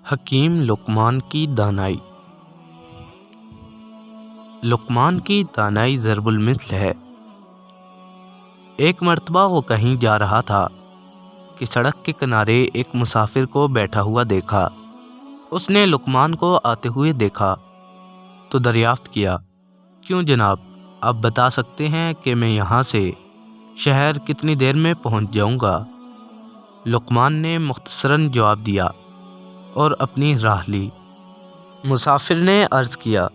حکیم لقمان کی دانائی۔ لقمان کی دانائی ضرب المثل ہے۔ ایک مرتبہ وہ کہیں جا رہا تھا کہ سڑک کے کنارے ایک مسافر کو بیٹھا ہوا دیکھا۔ اس نے لقمان کو آتے ہوئے دیکھا تو دریافت کیا، کیوں جناب، آپ بتا سکتے ہیں کہ میں یہاں سے شہر کتنی دیر میں پہنچ جاؤں گا؟ لقمان نے مختصراً جواب دیا اور اپنی راہ لی۔ مسافر نے عرض کیا،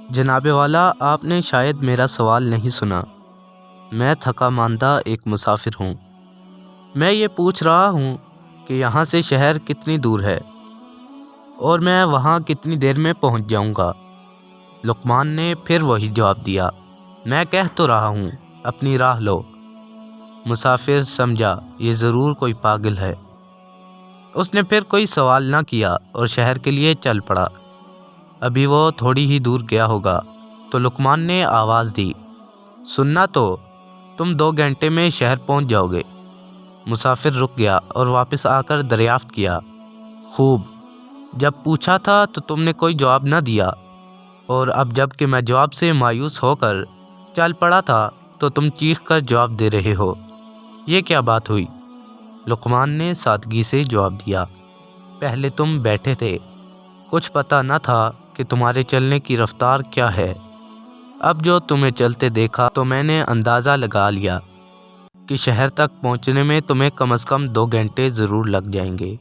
جناب والا، آپ نے شاید میرا سوال نہیں سنا۔ میں تھکا ماندہ ایک مسافر ہوں۔ میں یہ پوچھ رہا ہوں کہ یہاں سے شہر کتنی دور ہے اور میں وہاں کتنی دیر میں پہنچ جاؤں گا؟ لقمان نے پھر وہی جواب دیا، میں کہہ تو رہا ہوں، اپنی راہ لو۔ مسافر سمجھا یہ ضرور کوئی پاگل ہے۔ اس نے پھر کوئی سوال نہ کیا اور شہر کے لیے چل پڑا۔ ابھی وہ تھوڑی ہی دور گیا ہوگا تو لقمان نے آواز دی، سننا تو، تم 2 گھنٹے میں شہر پہنچ جاؤ گے۔ مسافر رک گیا اور واپس آ کر دریافت کیا، خوب، جب پوچھا تھا تو تم نے کوئی جواب نہ دیا، اور اب جب کہ میں جواب سے مایوس ہو کر چل پڑا تھا تو تم چیخ کر جواب دے رہے ہو، یہ کیا بات ہوئی؟ لقمان نے سادگی سے جواب دیا، پہلے تم بیٹھے تھے، کچھ پتہ نہ تھا کہ تمہارے چلنے کی رفتار کیا ہے۔ اب جو تمہیں چلتے دیکھا تو میں نے اندازہ لگا لیا کہ شہر تک پہنچنے میں تمہیں کم از کم 2 گھنٹے ضرور لگ جائیں گے۔